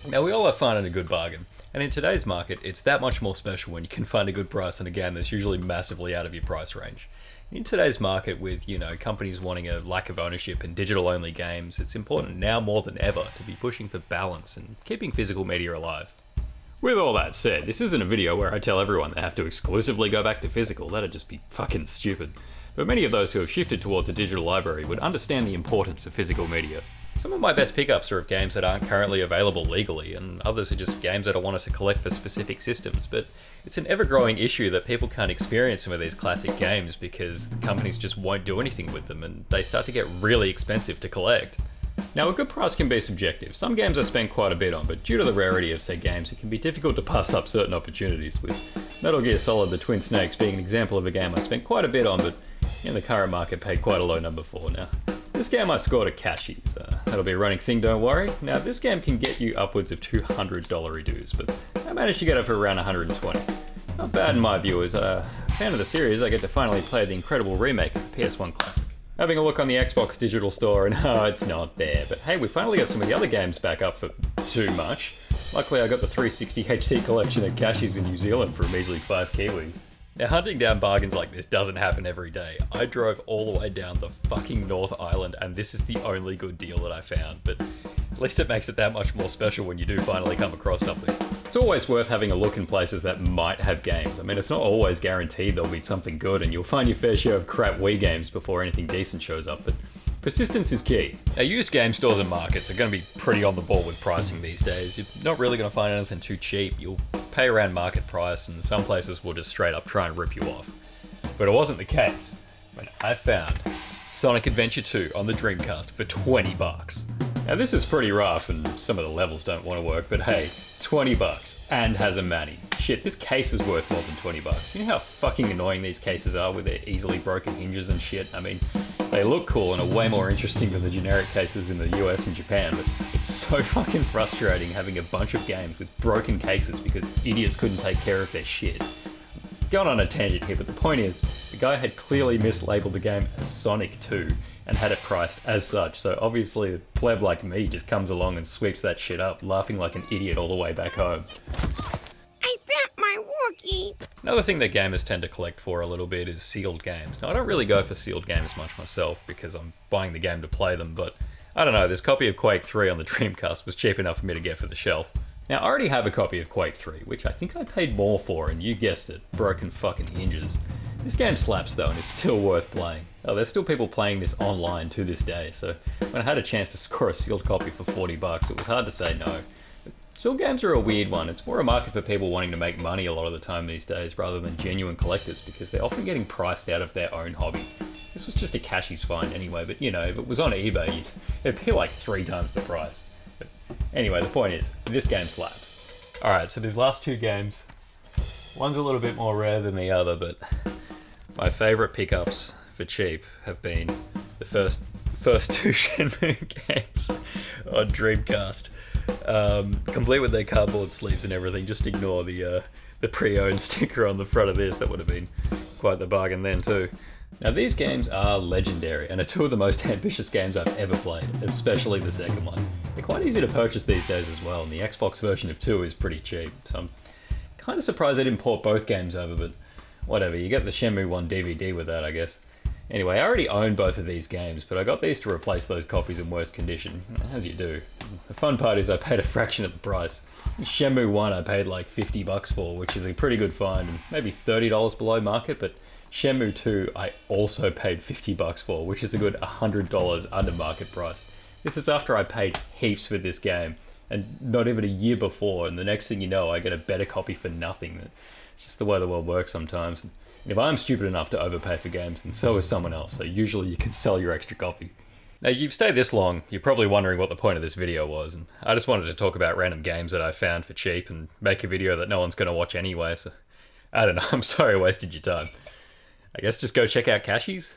Now, we all love finding a good bargain, and in today's market, it's that much more special when you can find a good price on a game that's usually massively out of your price range. In today's market, with companies wanting a lack of ownership in digital-only games, it's important now more than ever to be pushing for balance and keeping physical media alive. With all that said, this isn't a video where I tell everyone they have to exclusively go back to physical. That'd just be fucking stupid. But many of those who have shifted towards a digital library would understand the importance of physical media. Some of my best pickups are of games that aren't currently available legally, and others are just games that I wanted to collect for specific systems, but it's an ever-growing issue that people can't experience some of these classic games because the companies just won't do anything with them, and they start to get really expensive to collect. Now, a good price can be subjective. Some games I spend quite a bit on, but due to the rarity of said games, it can be difficult to pass up certain opportunities, with Metal Gear Solid The Twin Snakes being an example of a game I spent quite a bit on, but in the current market paid quite a low number for. Now, this game I scored a cashies. That'll be a running thing, don't worry. Now, this game can get you upwards of $200 dues, but I managed to get it for around 120. Not bad in my view. As a fan of the series, I get to finally play the incredible remake of the PS1 classic. Having a look on the Xbox digital store, and it's not there, but hey, we finally got some of the other games back up for too much. Luckily, I got the 360 HD collection at Cashies in New Zealand for a measly 5 Kiwis. Now, hunting down bargains like this doesn't happen every day. I drove all the way down the fucking North Island, and this is the only good deal that I found, but at least it makes it that much more special when you do finally come across something. It's always worth having a look in places that might have games. I mean, it's not always guaranteed there'll be something good, and you'll find your fair share of crap Wii games before anything decent shows up, but persistence is key. Now, used game stores and markets are going to be pretty on the ball with pricing these days. You're not really going to find anything too cheap. You'll pay around market price, and some places will just straight up try and rip you off. But it wasn't the case when I found Sonic Adventure 2 on the Dreamcast for 20 bucks. Now, this is pretty rough, and some of the levels don't want to work, but hey, 20 bucks and has a Manny. Shit, this case is worth more than 20 bucks. You know how fucking annoying these cases are with their easily broken hinges and shit? I mean, they look cool and are way more interesting than the generic cases in the US and Japan, but it's so fucking frustrating having a bunch of games with broken cases because idiots couldn't take care of their shit. Going on a tangent here, but the point is, the guy had clearly mislabeled the game as Sonic 2 and had it priced as such, so obviously a pleb like me just comes along and sweeps that shit up, laughing like an idiot all the way back home. I bet my Wookiee. Another thing that gamers tend to collect for a little bit is sealed games. Now, I don't really go for sealed games much myself because I'm buying the game to play them, but I don't know, this copy of Quake 3 on the Dreamcast was cheap enough for me to get for the shelf. Now, I already have a copy of Quake 3, which I think I paid more for, and you guessed it, broken fucking hinges. This game slaps though, and is still worth playing. Oh, there's still people playing this online to this day, so when I had a chance to score a sealed copy for 40 bucks, it was hard to say no. But sealed games are a weird one. It's more a market for people wanting to make money a lot of the time these days, rather than genuine collectors, because they're often getting priced out of their own hobby. This was just a cashies find anyway, but if it was on eBay, it'd be like 3 times the price. But anyway, the point is, this game slaps. Alright, so these last 2 games, one's a little bit more rare than the other, but my favourite pickups for cheap have been the first 2 Shenmue games on Dreamcast. Complete with their cardboard sleeves and everything, just ignore the pre-owned sticker on the front of this. That would have been quite the bargain then too. Now, these games are legendary and are 2 of the most ambitious games I've ever played, especially the second one. They're quite easy to purchase these days as well, and the Xbox version of 2 is pretty cheap, so I'm kind of surprised they didn't port both games over, but whatever, you get the Shenmue 1 DVD with that, I guess. Anyway, I already own both of these games, but I got these to replace those copies in worse condition, as you do. The fun part is I paid a fraction of the price. Shenmue 1 I paid like 50 bucks for, which is a pretty good find, and maybe $30 below market, but Shenmue 2 I also paid 50 bucks for, which is a good $100 under market price. This is after I paid heaps for this game, and not even a year before, and the next thing you know, I get a better copy for nothing. It's just the way the world works sometimes. And if I'm stupid enough to overpay for games, then so is someone else, so usually you can sell your extra copy. Now, you've stayed this long, you're probably wondering what the point of this video was, and I just wanted to talk about random games that I found for cheap and make a video that no one's going to watch anyway, so I don't know, I'm sorry I wasted your time. I guess just go check out Cashies?